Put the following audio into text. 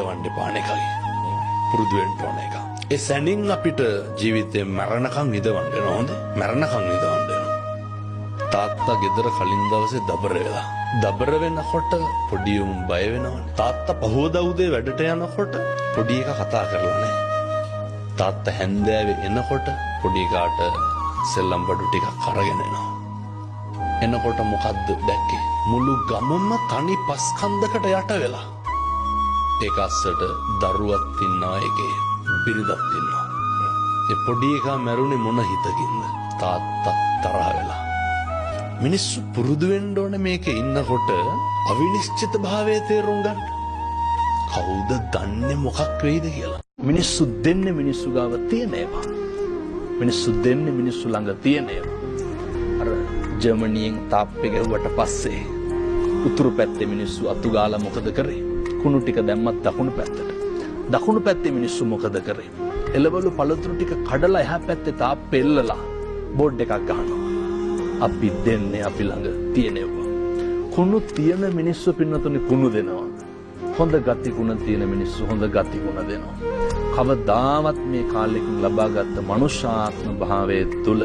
හිතවන්න එපා එකයි. පුරුදු වෙන්න ඕන එක. ඒ සැනින් අපිට ජීවිතේ මරණකම් හිතවන්න වෙනවා. හොඳ මරණකම් හිතවන්න වෙනවා. තාත්තා ගෙදර කලින් දවසේ දබර වෙලා. දබර වෙනකොට පොඩි උන් බය වෙනවනේ. තාත්තා පහවදා උදේ වැඩට යනකොට පොඩි එකා කතා කරලා නැහැ. තාත්තා හැන්දෑවේ එනකොට පොඩි එකාට සෙල්ලම් බඩු ටිකක් අරගෙන එනවා. එනකොට මොකද්ද දැක්කේ? මුළු ගමම තනි පස් කන්දකට යට වෙලා. ඒක අස්සට දරුවක් ඉන්නවා, ඒකේ බිරිඳක් ඉන්නවා. ඒ පොඩි එකා මැරුණේ මොන හිතකින්ද? තාත්තා තරහ වෙලා. මිනිස්සු පුරුදු වෙන්න ඕනේ මේකේ ඉන්නකොට අවිනිශ්චිත භාවයේ තේරුම් ගන්න. කවුද දන්නේ මොකක් වෙයිද කියලා. මිනිස්සු දෙන්නේ මිනිස්සු ගාව තියෙන ඒවා. මිනිස්සු දෙන්නේ මිනිස්සු ළඟ තියෙන ඒවා. අර ජර්මනියෙන් තාප්පේ ගැහුවට පස්සේ උතුරු පැත්තේ මිනිස්සු අතු ගාලා මොකද කරේ? කුණු ටික දැම්මත් දකුණු පැත්තට. දකුණු පැත්තේ මිනිස්සු මොකද කරේ? එළවලු පළතුරු ටික කඩලා එහා පැත්තේ තාප්පේ එල්ලලා බෝඩ් එකක් ගහනවා. අපි දෙන්නේ අපි ළඟ තියෙනවා. කුණු තියෙන මිනිස්සු පින්නතුනේ කුණු දෙනවා. හොඳ ගති ගුණ තියෙන මිනිස්සු හොඳ ගති ගුණ දෙනවා. කවදාවත් මේ කාලෙකින් ලබාගත් මනුෂ්‍යාත්ම භාවයේ තුල